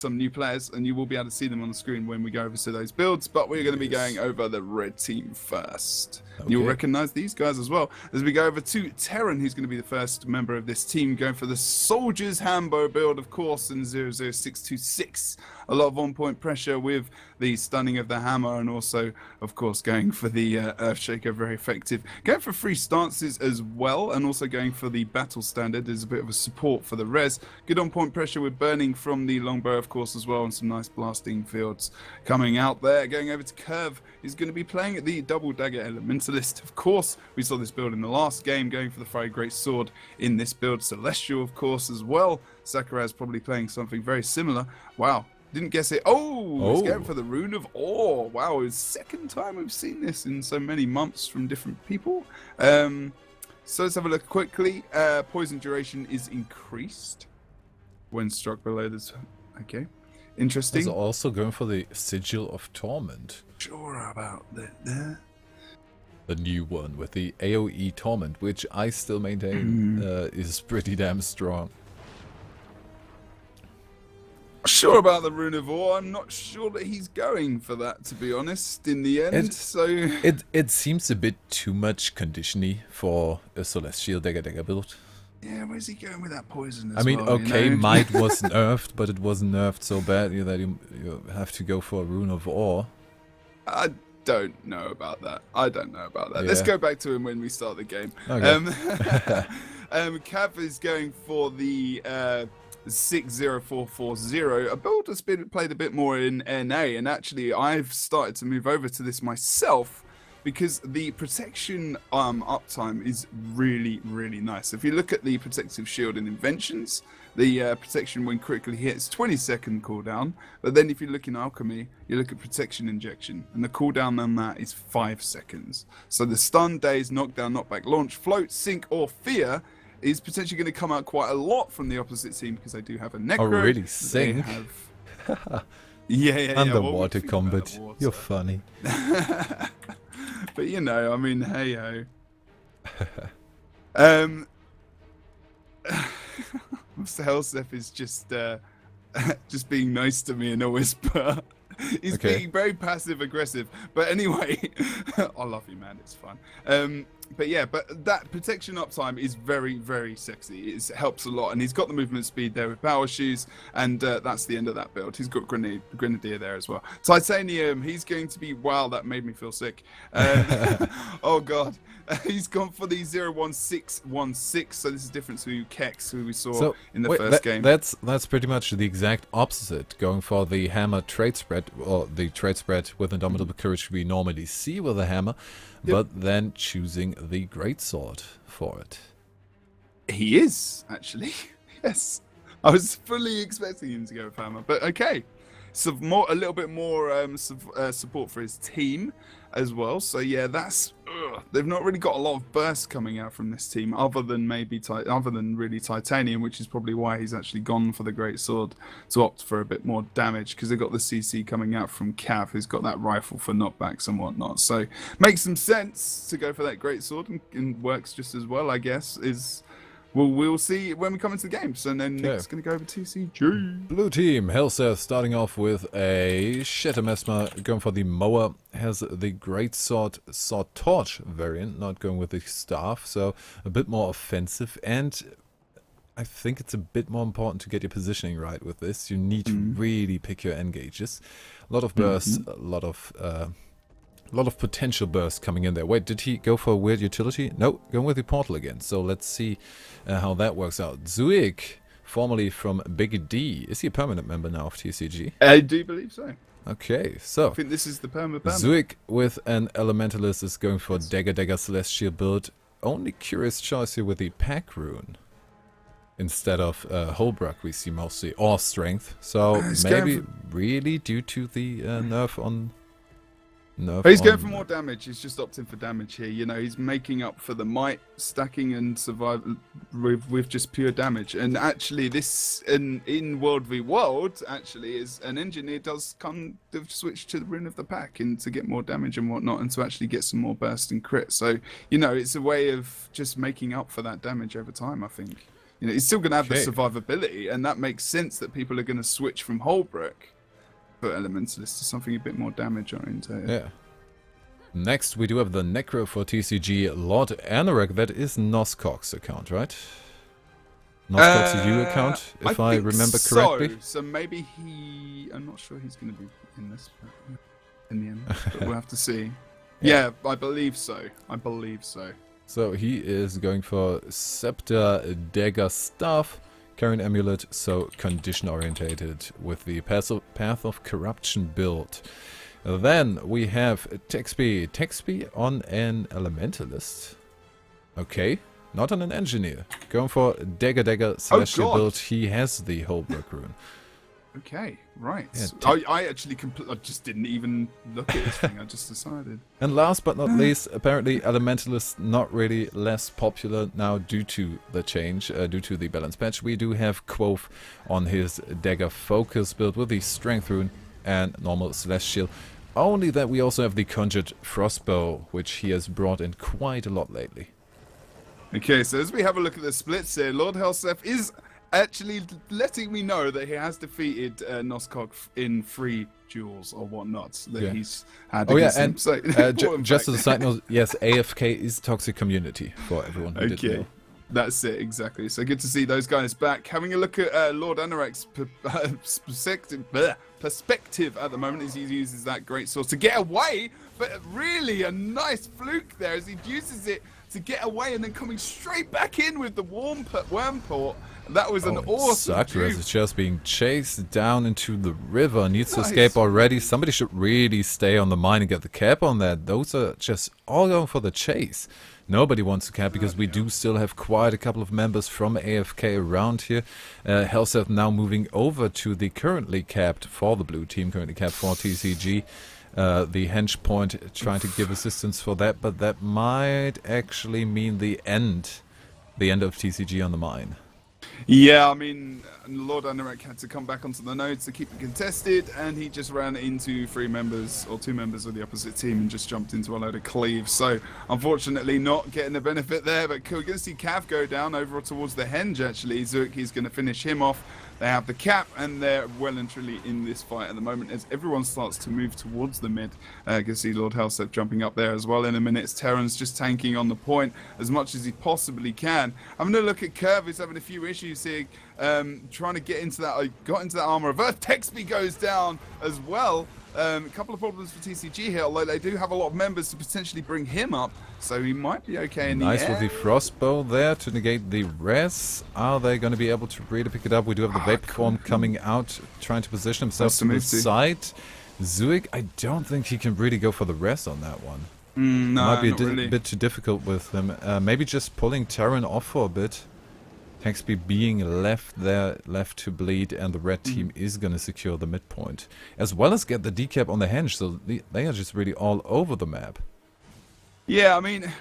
some new players, and you will be able to see them on the screen when we go over to those builds, but we're going to be going over the red team first. Okay. You'll recognize these guys as well as we go over to Terran, who's going to be the first member of this team, going for the Soldiers Hambo build, of course, in 00626. A lot of on-point pressure with the stunning of the hammer, and also, of course, going for the Earthshaker, very effective. Going for 3 stances as well, and also going for the battle standard as a bit of a support for the res. Good on-point pressure with burning from the longbow, of course, as well, and some nice blasting fields coming out there. Going over to Curve, he's going to be playing at the double dagger elementalist. Of course, we saw this build in the last game, going for the fiery great sword in this build. Celestial, of course, as well. Sakurai probably playing something very similar. Wow. Didn't guess it. Oh, he's going for the Rune of Awe. Wow, it's the second time we've seen this in so many months from different people. So let's have a look quickly. Poison duration is increased when struck below this. Okay, interesting. He's also going for the Sigil of Torment. Sure about that there. The new one with the AoE Torment, which I still maintain is pretty damn strong. Sure about the Rune of Awe. I'm not sure that he's going for that, to be honest, in the end. It seems a bit too much condition-y for a Celestial Dagger build. Yeah, where's he going with that poison as I mean, well, okay, you know? Might was nerfed, but it wasn't nerfed so bad that you have to go for a Rune of Awe. I don't know about that. Yeah. Let's go back to him when we start the game. Okay. Cav is going for the 60440, a build that's been played a bit more in NA, and actually I've started to move over to this myself because the protection uptime is really, really nice. If you look at the protective shield in Inventions, the protection when critically hits 20-second cooldown, but then if you look in Alchemy, you look at protection injection, and the cooldown on that is 5 seconds. So the stun, daze, knockdown, knockback, launch, float, sink, or fear is potentially going to come out quite a lot from the opposite team because they do have a Necro. Oh, really? Sink? Yeah. Underwater combat. You're funny. But you know, I mean, hey ho. Mr. Helseth is just being nice to me in a whisper. He's being very passive aggressive. But anyway, I love you, man. It's fun. But yeah, but that protection uptime is very, very sexy. It helps a lot, and he's got the movement speed there with power shoes, and that's the end of that build. He's got Grenadier there as well. Titanium, he's going to be, wow, that made me feel sick. Oh god, he's gone for the 01616. So this is different to Kex, who we saw in the first game. That's pretty much the exact opposite. Going for the hammer trade spread, or the trade spread with Indomitable Courage we normally see with a hammer. Yep. But then choosing the greatsword for it. He is, actually. Yes. I was fully expecting him to go with hammer. But okay. So a little bit more support for his team as well. So yeah, that's... they've not really got a lot of bursts coming out from this team, other than really Titanium, which is probably why he's actually gone for the greatsword to opt for a bit more damage, because they've got the CC coming out from Cav, who's got that rifle for knockbacks and whatnot. So makes some sense to go for that greatsword, and works just as well, I guess. We'll see when we come into the game. So then Nick's going to go over TCG. Blue team, Helseth starting off with a Shatter Mesmer, going for the Mower, has the Greatsword Sword Torch variant, not going with the Staff, so a bit more offensive, and I think it's a bit more important to get your positioning right with this. You need to really pick your engages. A lot of bursts, a lot of potential bursts coming in there. Wait, did he go for a weird utility? No, going with the portal again. So let's see how that works out. Zuik, formerly from Big D. Is he a permanent member now of TCG? I do believe so. Okay, so I think this is the permanent. Zuik with an Elementalist is going for Dagger Celestial build. Only curious choice here with the Pack Rune instead of Holbrook we see mostly, or Strength. So maybe really due to the nerf on... He's going for more damage. He's just opting for damage here. You know, he's making up for the might stacking and survive with just pure damage. And actually, this in World v World actually is an engineer does come to switch to the Rune of the Pack and to get more damage and whatnot, and to actually get some more burst and crit. So you know, it's a way of just making up for that damage over time, I think. You know, he's still going to have the Okay. survivability, and that makes sense that people are going to switch from Holbrook for Elementalist to something a bit more damage oriented. Yeah. Next, we do have the Necro for TCG Lord Anorak. That is Noscock's account, right? Noscock's EU account, if I think remember correctly. So maybe I'm not sure he's going to be in this in the end, but we'll have to see. Yeah, I believe so. So he is going for Scepter, Dagger, Staff, Current Amulet, so condition orientated with the Path of Corruption build. Then we have Texby on an Elementalist. Okay, not on an Engineer. Going for Dagger Celestial build. He has the Holbrook rune. Okay, right. Yeah, I actually I just didn't even look at this thing. I just decided. And last but not least, apparently Elementalist not really less popular now due to the change, due to the balance patch. We do have Quoth on his Dagger Focus build with the Strength rune and normal Celestial. Only that we also have the Conjured Frostbow, which he has brought in quite a lot lately. Okay, so as we have a look at the splits here, Lord Helseth is actually letting me know that he has defeated Noscock in 3 duels or whatnot that he's had against him. So, just as a side note, yes, AFK is Toxic Community for everyone who didn't know. That's it, exactly. So good to see those guys back. Having a look at Lord Anorak's perspective at the moment as he uses that great sword to get away, but really a nice fluke there as he uses it to get away and then coming straight back in with the Wormport. That was an awesome Sakura is just being chased down into the river. Needs to escape already. Somebody should really stay on the mine and get the cap on that. Those are just all going for the chase. Nobody wants to cap because we do still have quite a couple of members from AFK around here. Helseth now moving over to the currently capped for the blue team, currently capped for TCG. The Henge point trying to give assistance for that, but that might actually mean the end of TCG on the mine. Yeah, I mean, Lord Anorak had to come back onto the nodes to keep it contested, and he just ran into 3 members or 2 members of the opposite team and just jumped into a load of cleaves. So, unfortunately, not getting the benefit there, but we're going to see Cav go down over towards the Henge, actually. Zook, he's going to finish him off. They have the cap, and they're well and truly in this fight at the moment as everyone starts to move towards the mid. You can see Lord Helseth jumping up there as well in a minute. Terran's just tanking on the point as much as he possibly can. Having a look at Curve, who's having a few issues here, trying to get into that. Got into that armor of Earth. Texby goes down as well. A couple of problems for TCG here, although they do have a lot of members to potentially bring him up, so he might be okay in the Nice air. with the Frostbow there to negate the res. Are they going to be able to really pick it up? We do have the Vapor Form coming out, trying to position himself to the side. Zuik, I don't think he can really go for the res on that one. No, might be not really. bit too difficult with him. Maybe just pulling Terran off for a bit. Hexby being left to bleed, and the red team is going to secure the midpoint. As well as get the decap on the Henge, so they are just really all over the map. Yeah, I mean,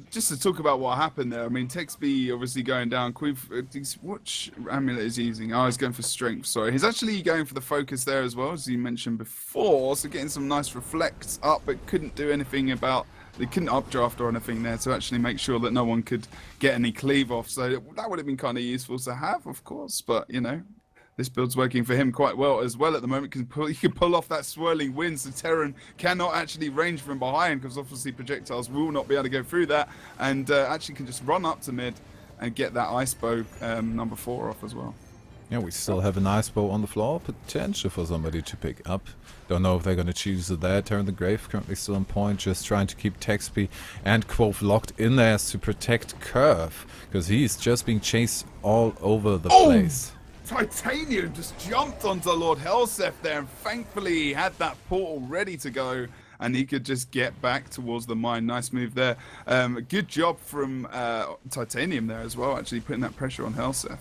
just to talk about what happened there, I mean, Texby obviously going down. Which amulet is he using? Oh, he's going for strength, sorry. He's actually going for the focus there as well, as you mentioned before, so getting some nice reflects up, but couldn't do anything about... They couldn't updraft or anything there to actually make sure that no one could get any cleave off. So that would have been kind of useful to have, of course. But, you know, this build's working for him quite well as well at the moment. He can pull off that swirling wind, so Terran cannot actually range from behind because obviously projectiles will not be able to go through that. And actually can just run up to mid and get that ice bow number 4 off as well. Yeah, we still have an ice bow on the floor. Potential for somebody to pick up. Don't know if they're going to choose that. Terran the Grave currently still on point. Just trying to keep Texby and Quoth locked in there to protect Curve. Because he's just being chased all over the place. Titanium just jumped onto Lord Helseth there. And thankfully he had that portal ready to go. And he could just get back towards the mine. Nice move there. Good job from Titanium there as well. Actually putting that pressure on Helseth.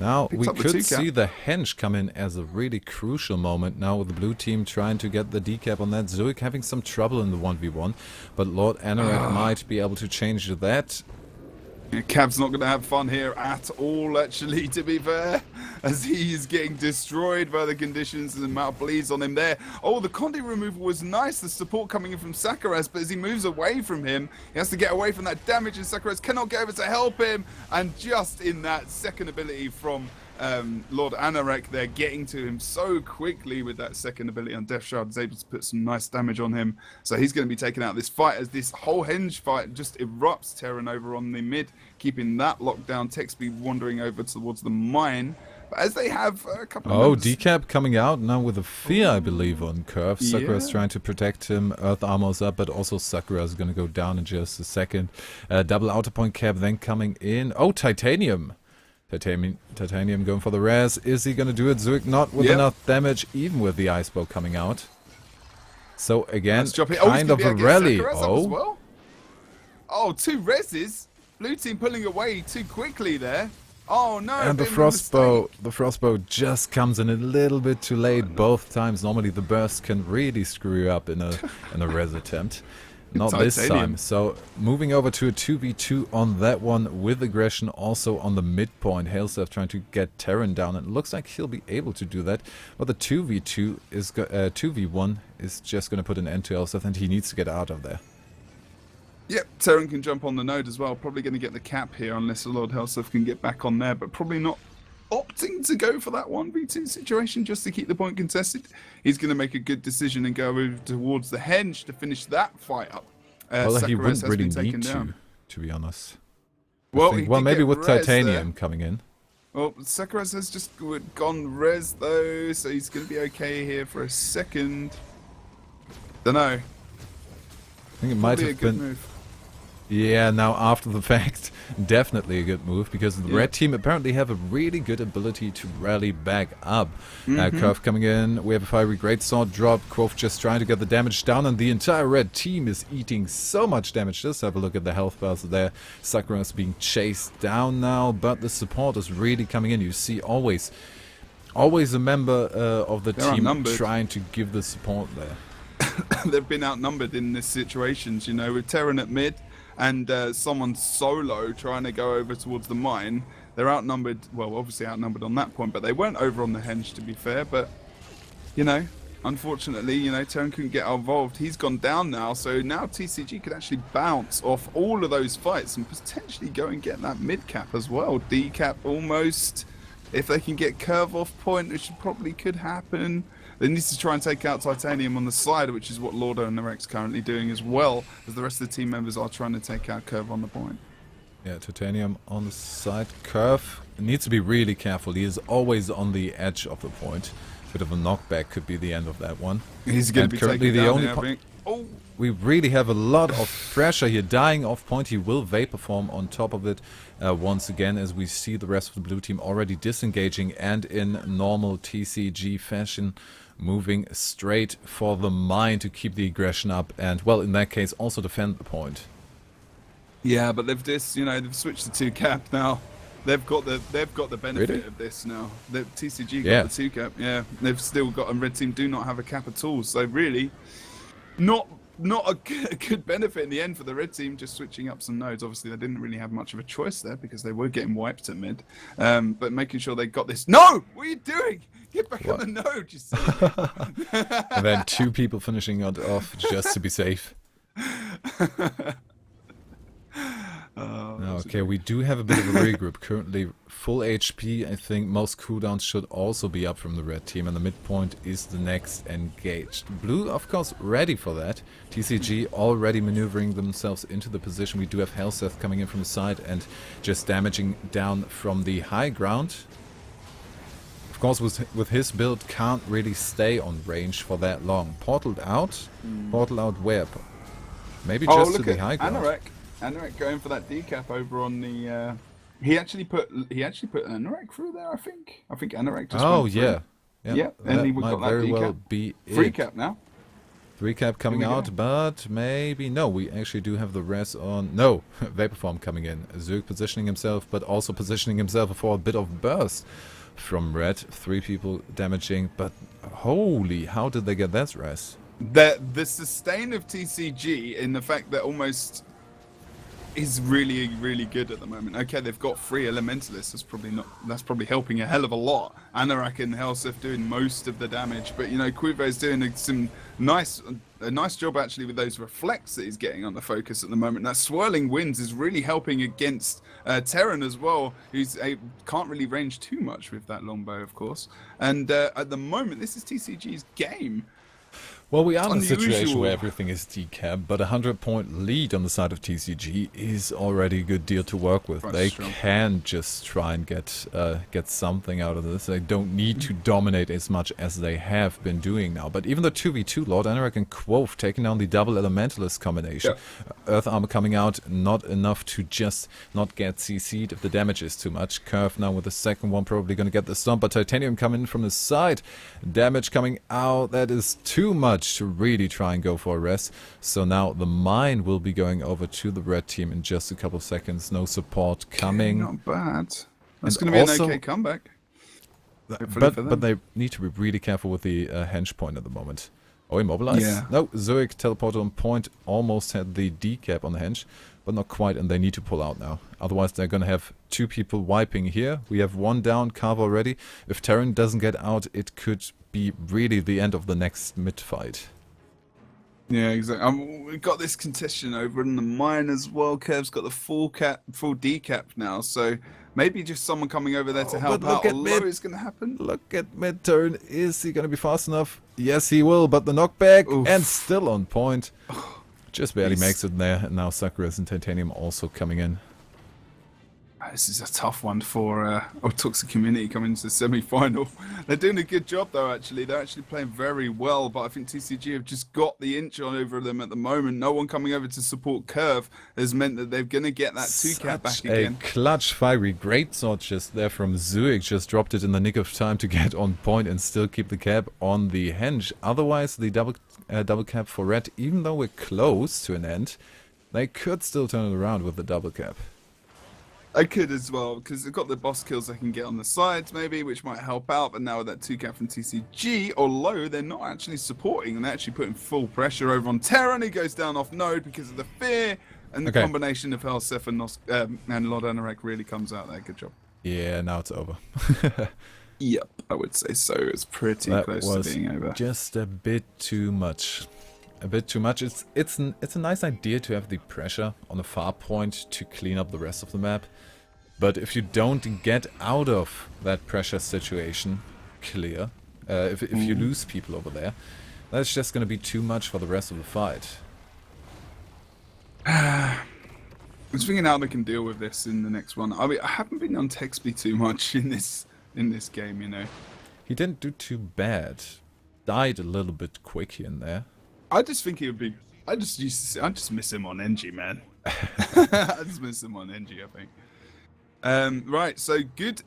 Now, we could see the Henge come in as a really crucial moment now with the blue team trying to get the decap on that. Zuik having some trouble in the 1v1, but Lord Anorak might be able to change that. Cav's not going to have fun here at all, actually, to be fair, as he is getting destroyed by the conditions and the amount of bleeds on him there. Oh, the Conde removal was nice, the support coming in from Sakaraz, but as he moves away from him, he has to get away from that damage, and Sakaraz cannot get over to help him. And just in that second ability from Lord Anorak, they're getting to him so quickly with that second ability on Death Shard, is able to put some nice damage on him. So he's going to be taking out this fight as this whole henge fight just erupts. Terran over on the mid, keeping that locked down. Texby wandering over towards the mine. But as they have a couple of members... Decap coming out now with a fear, I believe, on Curve. Sakura's trying to protect him. Earth Armor's up, but also Sakura is going to go down in just a second. Double outer point cap then coming in. Oh, Titanium. Titanium going for the res. Is he going to do it? Zuik not with enough damage, even with the ice bow coming out. So again, kind of a rally. Oh, 2 reses. Blue team pulling away too quickly there. Oh no! And the frostbow just comes in a little bit too late both times. Normally the burst can really screw you up in a res attempt. Not this time. So moving over to a 2v2 on that one with aggression also on the midpoint. Hailsef trying to get Terran down, and it looks like he'll be able to do that. But the 2v2 is 2v1 is just going to put an end to Hailsef, and he needs to get out of there. Yep, Terran can jump on the node as well. Probably going to get the cap here unless the Lord Hailsef can get back on there, but probably not opting to go for that 1v2 situation just to keep the point contested. He's going to make a good decision and go over towards the henge to finish that fight up. Well, he wouldn't really need to be honest. Well, maybe with Titanium coming in. Well, Sakaraz has just gone res though, so he's going to be okay here for a second. Dunno. I think it might have been... Move. Yeah, now after the fact, definitely a good move, because the red team apparently have a really good ability to rally back up. Curve coming in, we have a fiery greatsword drop, Quoth just trying to get the damage down, and the entire red team is eating so much damage. Just have a look at the health bars there. Sakura is being chased down now, but the support is really coming in. You see always a member of the team trying to give the support there. They've been outnumbered in this situations, you know, with Terran at mid and someone solo trying to go over towards the mine. They're outnumbered, well, obviously outnumbered on that point, but they weren't over on the henge, to be fair. But, you know, unfortunately, you know, Terran couldn't get involved. He's gone down now, so now TCG could actually bounce off all of those fights and potentially go and get that mid cap as well. D cap almost. If they can get Curve off point, which probably could happen. They need to try and take out Titanium on the side, which is what Lordo and Narek's currently doing, as well as the rest of the team members are trying to take out Curve on the point. Yeah, Titanium on the side. Curve needs to be really careful. He is always on the edge of the point. Bit of a knockback could be the end of that one. He's going to be currently the only point. Oh, we really have a lot of pressure here. Dying off point, he will vapor form on top of it once again, as we see the rest of the blue team already disengaging and in normal TCG fashion moving straight for the mine to keep the aggression up and, well, in that case, also defend the point. Yeah, but they've they've switched to 2 cap now. They've got the benefit of this now. The TCG got the 2 cap. Yeah, they've still got, and red team do not have a cap at all. So really, not a good benefit in the end for the red team, just switching up some nodes. Obviously, they didn't really have much of a choice there because they were getting wiped at mid. But making sure they got this. No! What are you doing? Get back on the node, you see. And then 2 people finishing it off just to be safe. Okay, we do have a bit of a regroup. Currently full HP. I think most cooldowns should also be up from the red team, and the midpoint is the next engaged. Blue, of course, ready for that. TCG already maneuvering themselves into the position. We do have Hailsef coming in from the side and just damaging down from the high ground. Of course, with his build, can't really stay on range for that long. Portaled out? Portal out where? Maybe just to the high ground. Anorak going for that decap over on the. He actually put Anorak through there. I think Anorak just. Oh went yeah, yeah. And he got that decap. Well be 3 cap now. 3 cap coming out, but maybe no. We actually do have the res on. No, Vaporform coming in. Zerg positioning himself, but also positioning himself for a bit of burst from red. 3 people damaging, but holy, how did they get that res? The sustain of TCG in the fact that almost. is really, really good at the moment. Okay, they've got 3 elementalists. That's probably helping a hell of a lot. Anorak and Helsef doing most of the damage, but you know, Quivo's doing a nice job actually with those reflects that he's getting on the focus at the moment. That swirling winds is really helping against Terran as well, who's can't really range too much with that longbow, of course. And at the moment, this is TCG's game. Well, we are in a situation Unusual. where everything is decap, but a 100-point lead on the side of TCG is already a good deal to work with. Quite They strong. can just try and get something out of this. They don't need to dominate as much as they have been doing now. But even the 2v2, Lord Anorak and Quoth taking down the double elementalist combination. Earth Armor coming out, not enough to just not get CC'd if the damage is too much. Curve now with the second one probably going to get the stomp, but Titanium coming in from the side. Damage coming out, that is too much to really try and go for a rest. So now the mine will be going over to the red team in just a couple of seconds. No support coming. Not bad. That's And going to be also- an okay comeback. But they need to be really careful with the henge point at the moment. Oh, immobilize? Yeah. No, Zurich teleported on point, almost had the decap on the henge, but not quite, and they need to pull out now. Otherwise, they're going to have 2 people wiping here. We have 1 down, Carve already. If Terran doesn't get out, it could be really the end of the next mid fight. Yeah, exactly. We've got this contention over in the mine as well. Kev's got the full decap now, so maybe just someone coming over there to help but look out. at Although mid. it's going to happen. Look at mid turn. Is he going to be fast enough? Yes, he will, but the knockback, Oof. and still on point. Just barely He's- makes it there, and now Sakuras and Titanium also coming in. This is a tough one for Toxic Community coming into the semi-final. They're doing a good job though. Actually, they're actually playing very well. But I think TCG have just got the inch on over them at the moment. No one coming over to support Curve has meant that they're going to get that 2-cap back Such again. a clutch, fiery greatsword just there from Zurich. Just dropped it in the nick of time to get on point and still keep the cap on the henge. Otherwise, the double cap for red, even though we're close to an end, they could still turn it around with the double cap. I could as well, because they've got the boss kills they can get on the sides, maybe, which might help out. But now with that 2-cap from TCG, although they're not actually supporting, and they're actually putting full pressure over on Terran, who goes down off node because of the fear, and the Okay. combination of Helsef and Lord Anorak really comes out there. Good job. Yeah, now it's over. Yep, I would say so. It's pretty That close was to being over. just a bit too much. A bit too much. It's a nice idea to have the pressure on a far point to clean up the rest of the map. But if you don't get out of that pressure situation clear, if you lose people over there, that's just going to be too much for the rest of the fight. I was thinking how they can deal with this in the next one. I mean, I haven't been on Texby too much in this game, you know. He didn't do too bad. Died a little bit quick here and there. I just think he would be. I just miss him on NG, man. I just miss him on NG, I think. Right, so good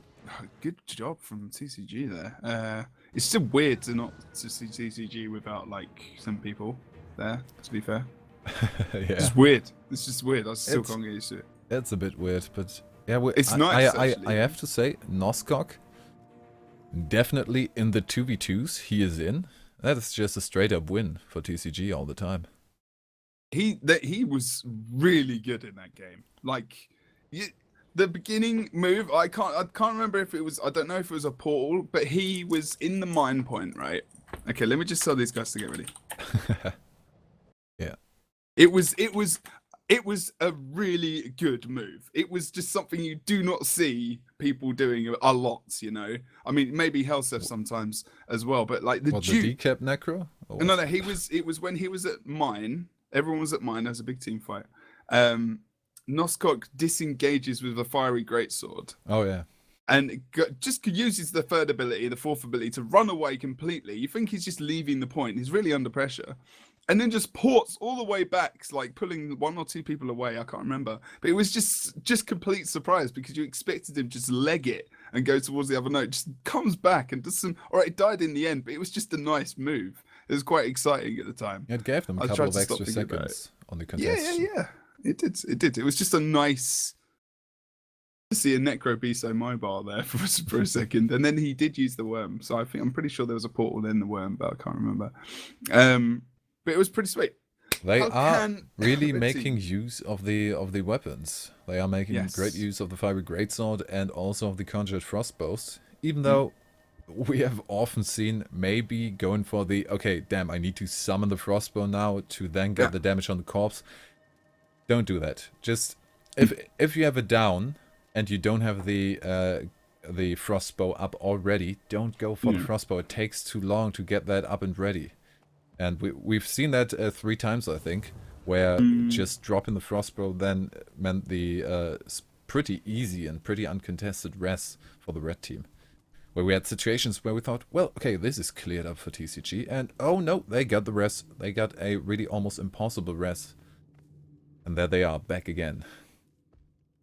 job from TCG there. It's still weird to see TCG without like some people there. To be fair, Yeah, it's weird. It's just weird. I still It's- can't get used to it. it's a bit weird, but yeah, It's nice, I actually. have to say, Noskok, definitely in the 2v2s he is in. That is just a straight up win for TCG all the time. He was really good in that game. Like the beginning move, I can't remember if it was. I don't know if it was a portal, but he was in the mine point, right? Okay, let me just tell these guys to get ready. Yeah. It was a really good move. It was just something you do not see people doing a lot, you know. I mean, maybe Helsef sometimes as well, but like the What, the Duke. decap necro? Or No, what? it was when he was at mine. Everyone was at mine. There was a big team fight. Noskok disengages with a fiery greatsword Oh yeah. and just uses the third ability, the fourth ability, to run away completely. You think he's just leaving the point. He's really under pressure. And then just ports all the way back, like pulling 1 or 2 people away. I can't remember. But it was just complete surprise because you expected him to just leg it and go towards the other node. Just comes back and does some... All right, it died in the end, but it was just a nice move. It was quite exciting at the time. It gave them a I couple tried of to stop extra thinking about seconds on the Yeah, contest. yeah. It did. It was just a nice to see a Necro be so mobile there for a second. And then he did use the worm. So I'm pretty sure there was a portal in the worm, but I can't remember. But it was pretty sweet. They How are can really red making team- use of the weapons. They are making Yes. great use of the Fiery Greatsword and also of the Conjured Frostbows. Even Mm. though we have often seen maybe going for the, okay, damn, I need to summon the Frostbow now to then get Yeah. the damage on the corpse. Don't do that. Just, if you have a down and you don't have the Frostbow up already, don't go for the Yeah. Frostbow. It takes too long to get that up and ready. And we've seen that 3 times, I think, where just dropping the Frostbow then meant the pretty easy and pretty uncontested res for the red team. Where we had situations where we thought, well, okay, this is cleared up for TCG, and oh no, they got the res. They got a really almost impossible res. And there they are, back again.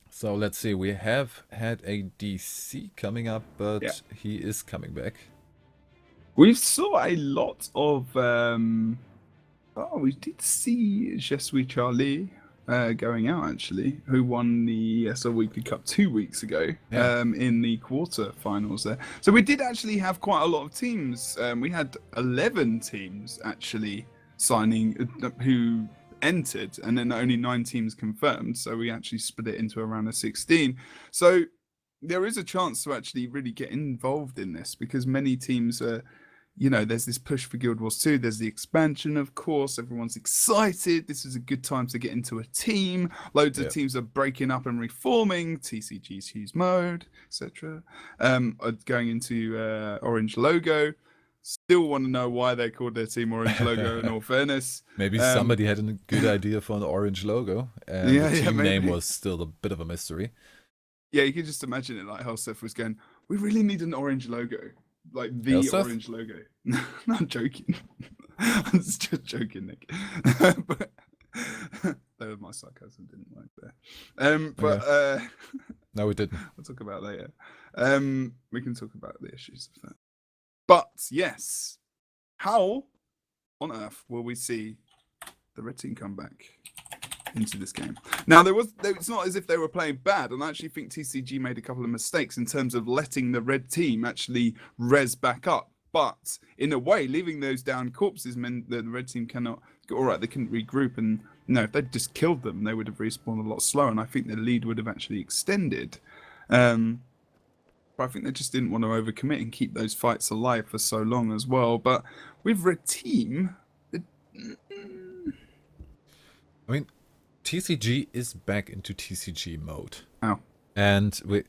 So let's see, we have had a DC coming up, but he is coming back. We saw a lot of. We did see Jesui Charlie going out actually, who won the ESL Weekly Cup 2 weeks ago in the quarter-finals there. So we did actually have quite a lot of teams. We had 11 teams actually signing who entered, and then only 9 teams confirmed. So we actually split it into around a 16. So there is a chance to actually really get involved in this because many teams are. There's this push for Guild Wars 2. There's the expansion, of course. Everyone's excited. This is a good time to get into a team. Loads of teams are breaking up and reforming. TCG's Hughes Mode, etc. Going into Orange Logo. Still want to know why they called their team Orange Logo, in all fairness. Maybe somebody had a good idea for an orange logo, and the team name was still a bit of a mystery. Yeah, you can just imagine it like Helseth was going, we really need an orange logo. Like the Helseth? Orange logo. No, I'm joking. I'm just joking, Nick. But my sarcasm didn't work there. No, it didn't. We'll talk about later. We can talk about the issues of that. But yes, how on earth will we see the red team come back into this game? Now, it's not as if they were playing bad, and I actually think TCG made a couple of mistakes in terms of letting the red team actually res back up. But in a way, leaving those down corpses meant that the red team cannot. All right, they couldn't regroup, and if they'd just killed them, they would have respawned a lot slower, and I think the lead would have actually extended. But I think they just didn't want to overcommit and keep those fights alive for so long as well. But with red team, I mean, TCG is back into TCG mode. Oh. And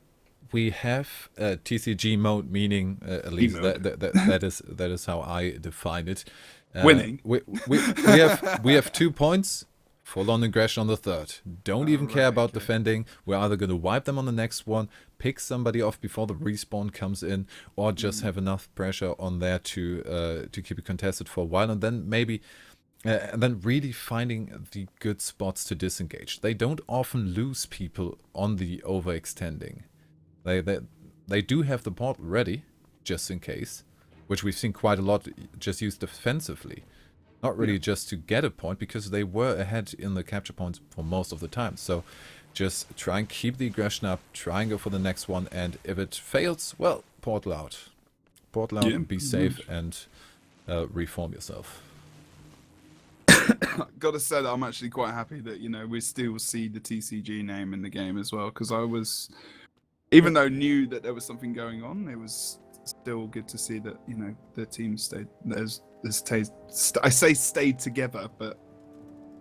we have TCG mode, meaning at least that is how I define it. Winning. We have 2 points. Full-on aggression on the third. Don't even care about defending. We're either going to wipe them on the next one, pick somebody off before the respawn comes in, or just have enough pressure on there to keep it contested for a while, and then maybe and then really finding the good spots to disengage. They don't often lose people on the overextending. They do have the portal ready, just in case, which we've seen quite a lot just used defensively. Not really just to get a point, because they were ahead in the capture points for most of the time. So just try and keep the aggression up, try and go for the next one, and if it fails, well, portal out. Portal out and be safe and reform yourself. Gotta say that I'm actually quite happy that, we still see the TCG name in the game as well, because I was, even though I knew that there was something going on, it was still good to see that, the team stayed, I say stayed together, but,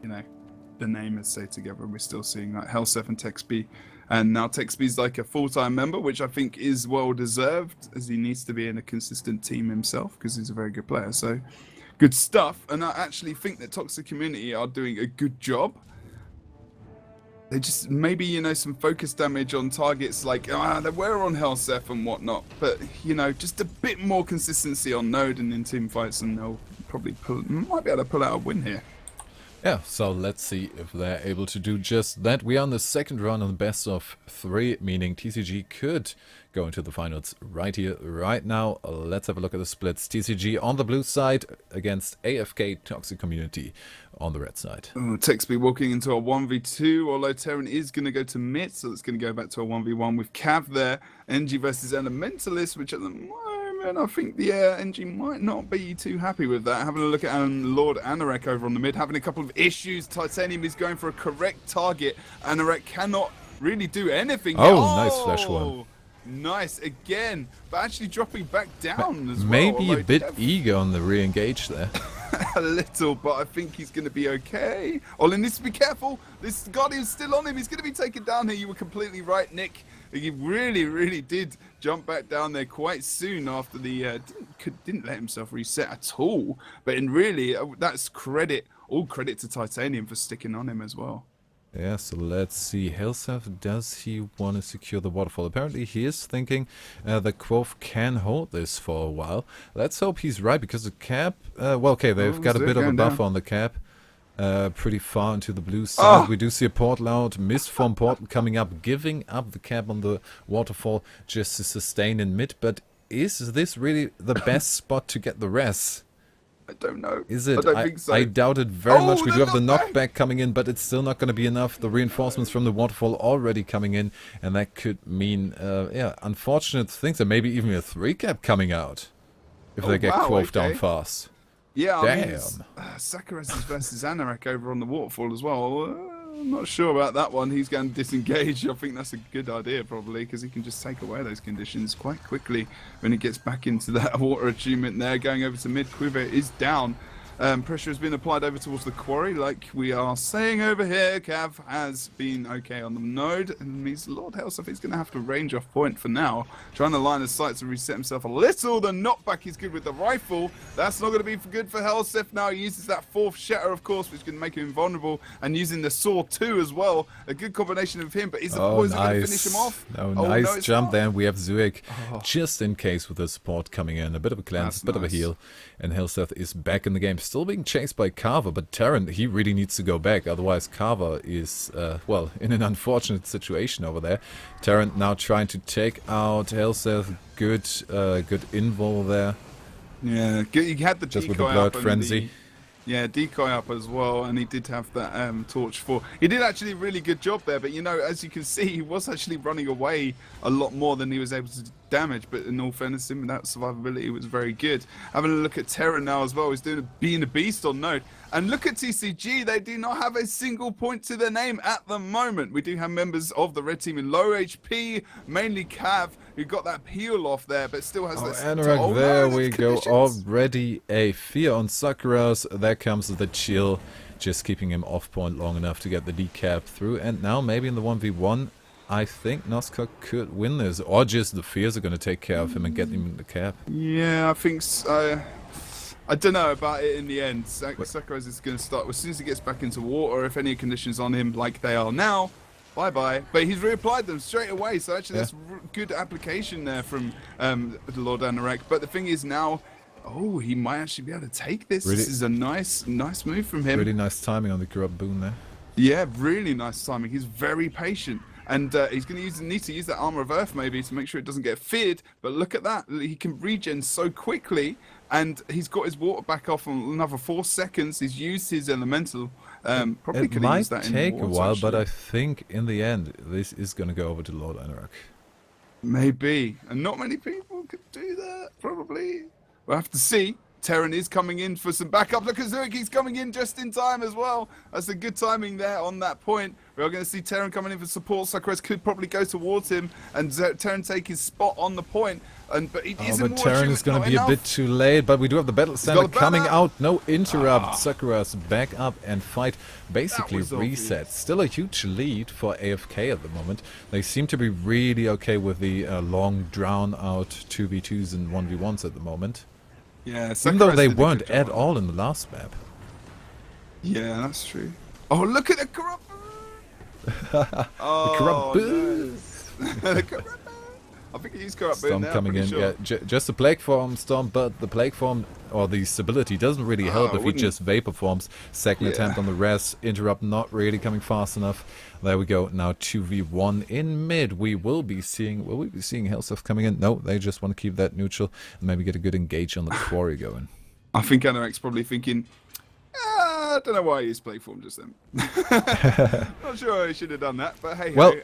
the name has stayed together, and we're still seeing like Helseth and Texby, and now Texby's like a full-time member, which I think is well-deserved, as he needs to be in a consistent team himself, because he's a very good player, so good stuff. And I actually think that Toxic Community are doing a good job. They just, maybe, some focus damage on targets like, they were on Helseth and whatnot, but, just a bit more consistency on Node and in team fights, and they'll probably might be able to pull out a win here. Yeah, so let's see if they're able to do just that. We are on the second round on best of 3, meaning TCG could go into the finals right here, right now. Let's have a look at the splits. TCG on the blue side against AFK Toxic Community on the red side. Texby walking into a 1v2, although Terran is going to go to mid, so it's going to go back to a 1v1 with Cav there. NG versus Elementalist, which at the moment moment, I think the NG might not be too happy with that. Having a look at Lord Anorak over on the mid, having a couple of issues. Titanium is going for a correct target. Anorak cannot really do anything. Oh, nice flash one. Nice again, but actually dropping back down as well. Maybe a bit eager on the re-engage there. A little, but I think he's going to be okay. Olin needs to be careful. This Guardian's still on him. He's going to be taken down here. You were completely right, Nick. He really did jump back down there quite soon after the didn't let himself reset at all. But in really, that's all credit to Titanium for sticking on him as well. Yeah, so let's see. Helseth, does he want to secure the waterfall? Apparently he is thinking that Quoth can hold this for a while. Let's hope he's right, because the cap... well, okay, they've got a bit of a buffer on the cap. Pretty far into the blue side. We do see a portal out. Mistform portal coming up, giving up the cap on the waterfall just to sustain in mid. But is this really the best spot to get the res? I don't know. Is it? I don't think so. I doubt it very much. We do have the knockback knockback coming in, but it's still not going to be enough. The reinforcements from the waterfall already coming in, and that could mean, yeah, unfortunate things. And maybe even a 3-cap coming out if they get Quoth down fast. Yeah, damn. I mean, Sakuras versus Anorak over on the waterfall as well. I'm not sure about that one. He's going to disengage. I think that's a good idea, probably, because he can just take away those conditions quite quickly when he gets back into that water attunement there. Going over to mid, Quiver is down. Pressure has been applied over towards the quarry, like we are saying over here. Cav has been okay on the node, and means Lord Helseth is going to have to range off point for now, trying to line his sights and reset himself a little. The knockback is good with the rifle. That's not going to be good for Helseth now. He uses that fourth shatter, of course, which can make him invulnerable, and using the sword too as well. A good combination of him, but is the poison going to finish him off? Nice jump there. We have Zuek just in case with the support coming in. A bit of a cleanse, a bit of a heal, and Helseth is back in the game. Still being chased by Carver, but Terran, he really needs to go back, otherwise Carver is, well, in an unfortunate situation over there. Terran now trying to take out Helseth. Good invul there. Yeah, he had the just decoy with the blood up frenzy. Yeah, decoy up as well, and he did have that torch for. He did actually a really good job there, but you know, as you can see, he was actually running away a lot more than he was able to damage. But in all fairness, him, that survivability was very good. Having a look at Terra now as well, he's being a beast on node. And look at TCG, they do not have a single point to their name at the moment. We do have members of the red team in low HP, mainly Cav, who got that peel off there, but still has that. Anorak, there we go. Already a fear on Sakuras. There comes the chill, just keeping him off point long enough to get the decap through. And now maybe in the 1v1, I think Noska could win this, or just the fears are going to take care of him and get him in the cap. Yeah, I think so. I don't know about it in the end. Sakuras is going to start as soon as he gets back into water. If any conditions on him like they are now, bye-bye. But he's reapplied them straight away. So actually that's good application there from Lord Anorak. But the thing is now, he might actually be able to take this. Really? This is a nice move from him. Really nice timing on the grub boon there. Yeah, really nice timing. He's very patient. And he's going to need to use that Armor of Earth maybe to make sure it doesn't get feared. But look at that. He can regen so quickly. And he's got his water back off in another 4 seconds. He's used his elemental. Probably could use that in take water, a while, actually. but I think in the end, this is going to go over to Lord Anorak. Maybe. And not many people could do that, probably. We'll have to see. Terran is coming in for some backup. Look at Zuik, he's coming in just in time as well. That's a good timing there on that point. We are going to see Terran coming in for support. Sakuras could probably go towards him and Terran take his spot on the point. But Terran is going to be a bit too late, but we do have the battle standard coming out. No interrupt. Sakuras back up and fight. Basically reset. Obvious. Still a huge lead for AFK at the moment. They seem to be really okay with the long drawn out 2v2s and 1v1s at the moment. Yeah, even though they weren't at all in the last map. Yeah, that's true. Oh, look at the corrupt. The corrupt the corrupt. I think he's corrupt. Storm coming in, sure. yeah, just a plague form Storm, but the plague form or the stability doesn't really help if he just vapor forms. Second attempt on the res, interrupt not really coming fast enough. There we go. Now 2v1 in mid. Will we be seeing Helseth coming in? No, they just want to keep that neutral and maybe get a good engage on the quarry going. I think Anorak's probably thinking, I don't know why he's played form just then. Not sure he should have done that, but hey. Well,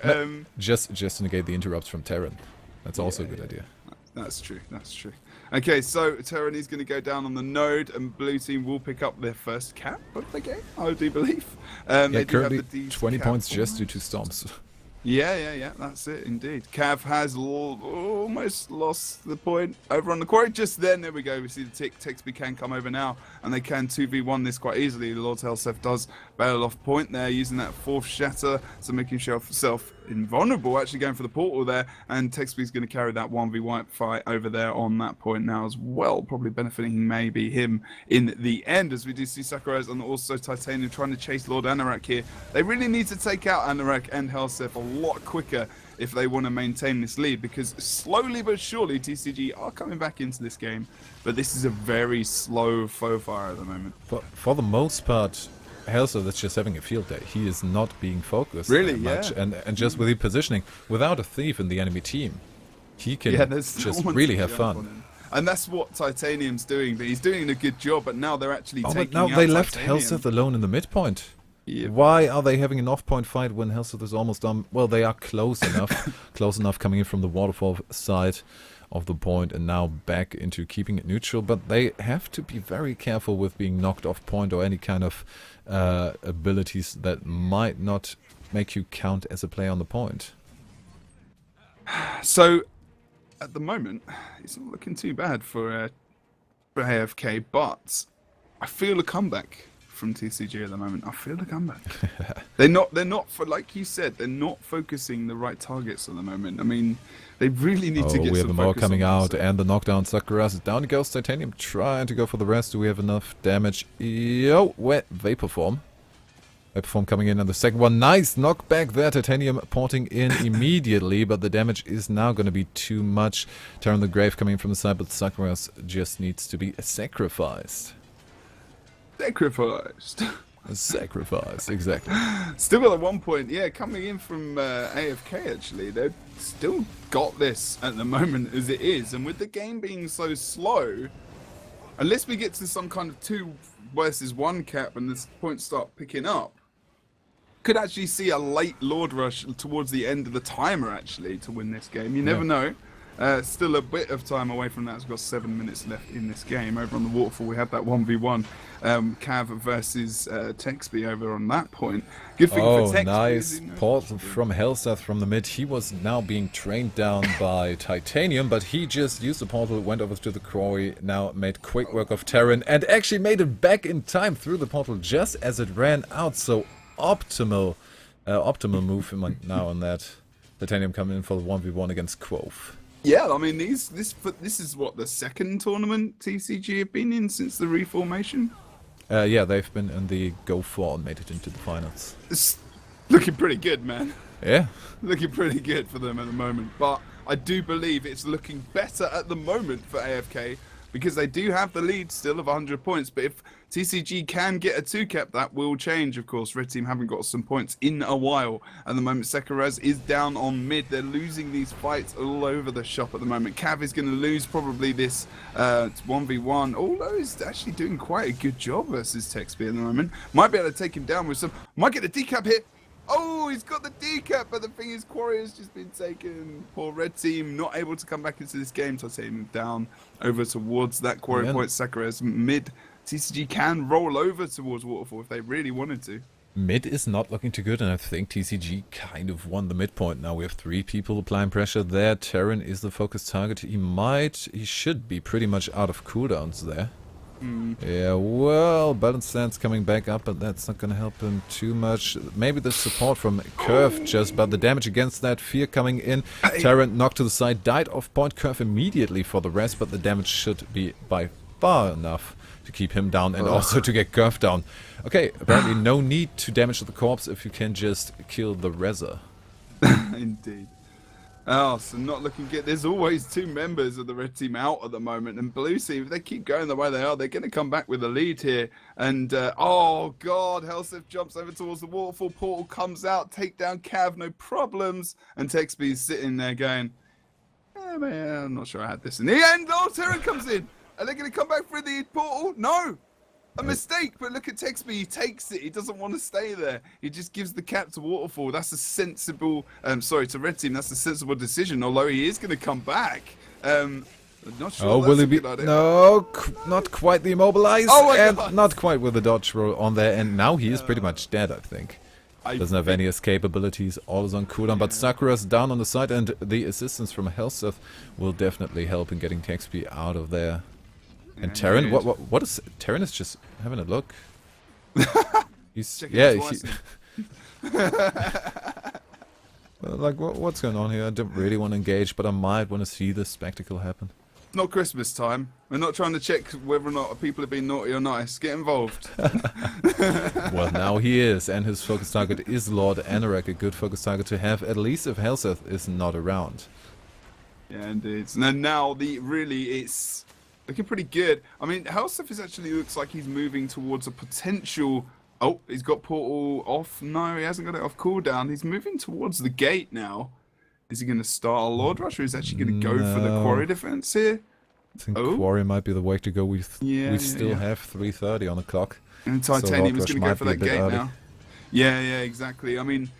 just to negate the interrupts from Terran. That's also a good idea. That's true. That's true. Okay, so Terran's going to go down on the node, and blue team will pick up their first cap of the game, I do believe. Yeah, They do have currently the D's 20 cap points just almost. due to storms. Yeah, that's it, indeed. Cav has almost lost the point over on the quarry. Just then, there we go. We see the tick. Texby can come over now, and they can 2v1 this quite easily. Lord Helsef does bail off point there, using that fourth shatter, so making himself invulnerable, actually going for the portal there, and Texby's going to carry that 1v1 fight over there on that point now as well, probably benefiting maybe him in the end, as we do see Sakurai and also Titanium trying to chase Lord Anorak here. They really need to take out Anorak and Helsef a lot quicker if they want to maintain this lead, because slowly but surely TCG are coming back into this game, but this is a very slow foe fire at the moment. For the most part, Helsef that's just having a field day. He is not being focused Really, that much, yeah. and just with the positioning, without a thief in the enemy team, he can there's just no one really to have jump on fun. him. And that's what Titanium's doing, but he's doing a good job, but now they're actually Oh, taking but now out they left Titanium. Helsef alone in the midpoint. Yep. Why are they having an off-point fight when Helsef is almost done? Well, they are close enough coming in from the waterfall side of the point and now back into keeping it neutral, but they have to be very careful with being knocked off point or any kind of abilities that might not make you count as a player on the point. So, at the moment, it's not looking too bad for AFK, but I feel a comeback from TCG at the moment. I feel a comeback. They're not for, like you said, they're not focusing the right targets at the moment. I mean, they really need to get we have some more focus coming on out, this. and the knockdown Sakuras. Down goes Titanium, trying to go for the rest. Do we have enough damage? Yo, wet Vapor Form. Vapor Form coming in on the second one. Nice knockback there. Titanium porting in immediately, but the damage is now going to be too much. Terran the Grave coming in from the side, but Sakuras just needs to be sacrificed. Sacrificed. Sacrifice, exactly. Still got at 1 point, yeah, coming in from AFK actually. They've still got this at the moment as it is, and with the game being so slow, unless we get to some kind of 2 versus 1 cap and this points start picking up, could actually see a late Lord Rush towards the end of the timer actually to win this game. You never know. Still a bit of time away from that. We've got 7 minutes left in this game. Over on the waterfall, we have that 1v1. Cav versus Texby over on that point. Good thing for Texby. Nice portal from Helseth from the mid. He was now being trained down by Titanium, but he just used the portal, went over to the quarry, now made quick work of Terran, and actually made it back in time through the portal just as it ran out. So optimal move now on that. Titanium coming in for the 1v1 against Quoth. Yeah, I mean, this is what, the second tournament TCG have been in since the reformation? Yeah, they've been in the Go 4 and made it into the finals. It's looking pretty good, man. Yeah. Looking pretty good for them at the moment. But I do believe it's looking better at the moment for AFK, because they do have the lead still of 100 points. But if TCG can get a 2-cap, that will change, of course. Red team haven't got some points in a while. At the moment, Sekarez is down on mid. They're losing these fights all over the shop at the moment. Cav is going to lose probably this 1v1, although he's actually doing quite a good job versus Texby at the moment. Might be able to take him down with some... Might get a decap hit. Oh, he's got the decap, but the thing is, Quarry has just been taken. Poor Red team, not able to come back into this game. So taking him down over towards that Quarry point. Sakuras mid. TCG can roll over towards Waterfall if they really wanted to. Mid is not looking too good, and I think TCG kind of won the midpoint. Now we have 3 people applying pressure there. Terran is the focused target. He should be pretty much out of cooldowns there. Yeah, well, balance stance coming back up, but that's not going to help him too much. Maybe the support from Curve just, but the damage against that, Fear coming in. Terran knocked to the side, died off point. Curve immediately for the rest, but the damage should be by far enough to keep him down and also to get Curve down. Okay, apparently no need to damage the corpse if you can just kill the Rezzer. Indeed. Oh, so not looking good. There's always 2 members of the red team out at the moment, and blue team, if they keep going the way they are, they're going to come back with a lead here. And oh god, Helseth jumps over towards the waterfall, portal comes out, take down Cav, no problems, and Texby's sitting there going, "Eh, man, I'm not sure I had this in the end." Oh, Terran comes in. Are they going to come back through the portal? No. A mistake, but look at Texby, he takes it, he doesn't want to stay there. He just gives the cap to Waterfall. That's a sensible, to Red Team, that's a sensible decision, although he is going to come back. I'm not sure Oh, that's will he a be? good idea. No, not quite the immobilize, Oh my and God. not quite with the dodge roll on there. And now he is pretty much dead, I think. Doesn't have any escape abilities, all is on cooldown, but Sakura's down on the side, and the assistance from Helseth will definitely help in getting TXP out of there. And Terran, what is... Terran is just having a look. He's... Checking like, what's going on here? I don't really want to engage, but I might want to see this spectacle happen. It's not Christmas time. We're not trying to check whether or not people have been naughty or nice. Get involved. Well, now he is, and his focus target is Lord Anorak, a good focus target to have, at least if Helseth is not around. Yeah, indeed. And then now, it's looking pretty good. I mean, Helseth actually looks like he's moving towards a potential... Oh, he's got portal off. No, he hasn't got it off cooldown. He's moving towards the gate now. Is he going to start a Lord Rush, or is he actually going to go for the quarry defense here? I think quarry might be the way to go. We still have 3:30 on the clock. And Titanium is going to go for that gate early. now. Yeah, exactly. I mean,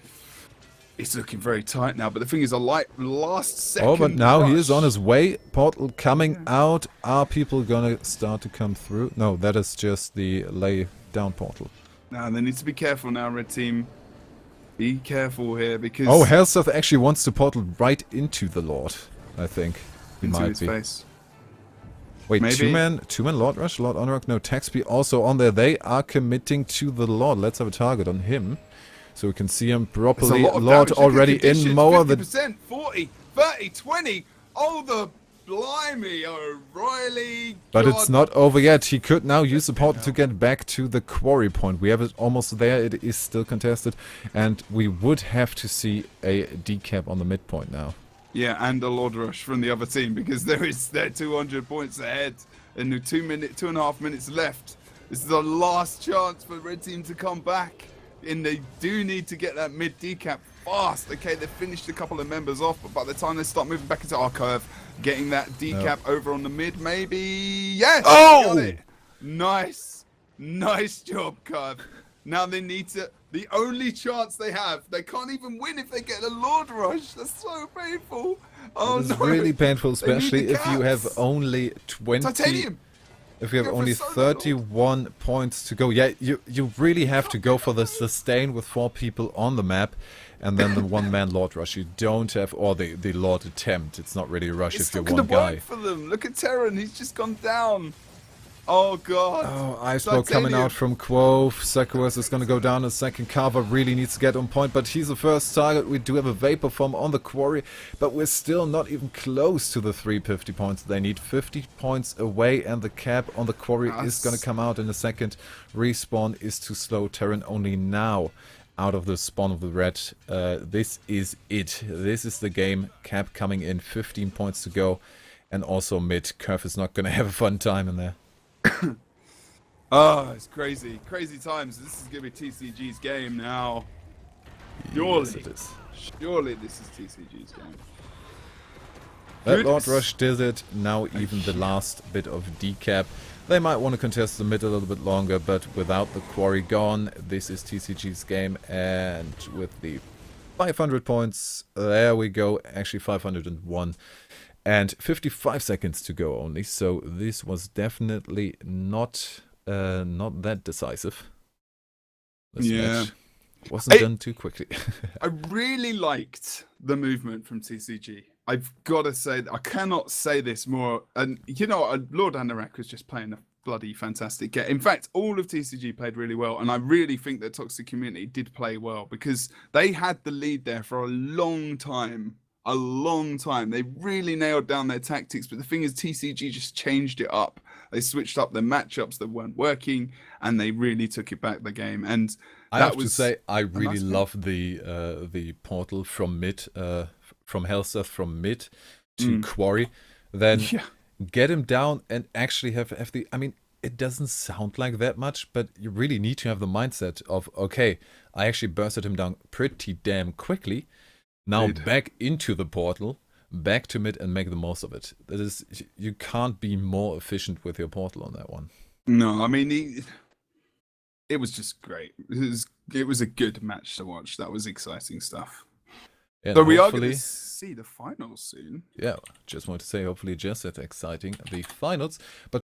it's looking very tight now, but the thing is, last second. Oh, but now rush. he is on his way. Portal coming out. Are people going to start to come through? No, that is just the lay down portal. Now, they need to be careful now, red team. Be careful here, because... Oh, Helseth actually wants to portal right into the Lord, I think. He into might his be. face. Wait, Maybe. two-man Lord Rush, Lord Anorak, no, Taxby also on there. They are committing to the Lord. Let's have a target on him, so we can see him properly. Lord already in Mower. 50%, 40, 30, 20. Oh, the blimey, O'Reilly. But it's not over yet. He could now use the portal to get back to the quarry point. We have it almost there. It is still contested, and we would have to see a decap on the midpoint now. Yeah, and a Lord Rush from the other team, because they're 200 points ahead and 2.5 minutes left. This is the last chance for red team to come back, and they do need to get that mid decap fast. Okay, they've finished a couple of members off, but by the time they start moving back into our curve, getting that decap over on the mid, maybe. Yes! Oh! Got it. Nice job, Curve. Now they need to... The only chance they have, they can't even win if they get a Lord Rush. That's so painful. Oh, It's no. really painful, They need especially the if you have caps. only 20... Titanium. If you have Go for only solo, 31 points to go. Yeah, you really have to go for the sustain with 4 people on the map, and then the one-man Lord Rush. You don't have... Or the Lord Attempt. It's not really a rush It's if you're not one gonna guy. work for them. Look at Terran. He's just gone down. Oh, God. Oh, Iceblow coming out from Quove. Sakuras is going to go down in a second. Carver really needs to get on point, but he's the first target. We do have a Vapor Form on the quarry, but we're still not even close to the 350 points. They need 50 points away, and the cap on the quarry is going to come out in a second. Respawn is too slow. Terran only now out of the spawn of the red. This is it. This is the game. Cap coming in, 15 points to go, and also mid. Curve is not going to have a fun time in there. Oh, it's crazy. Crazy times. This is going to be TCG's game now. Surely. Yes, it is. Surely this is TCG's game. That Lord Rush did it. Now even the last bit of decap. They might want to contest the mid a little bit longer, but without the quarry gone, this is TCG's game. And with the 500 points, there we go. Actually 501. And 55 seconds to go only, so this was definitely not that decisive. This match wasn't done too quickly. I really liked the movement from TCG. I've got to say, I cannot say this more. And you know, Lord Anorak was just playing a bloody fantastic game. In fact, all of TCG played really well, and I really think that Toxic Community did play well, because they had the lead there for a long time. They really nailed down their tactics, but the thing is, TCG just changed it up. They switched up their matchups that weren't working, and they really took it back the game. And I have to say, I really love the portal from mid, from Helseth from mid to quarry. Then get him down and actually have the... I mean, it doesn't sound like that much, but you really need to have the mindset of, okay, I actually bursted him down pretty damn quickly. Now back into the portal, back to mid, and make the most of it. That is, you can't be more efficient with your portal on that one. No, I mean, it was just great. It was a good match to watch. That was exciting stuff. And So we are going hopefully, to see the finals soon. yeah, just want to say, hopefully just as exciting, the finals. But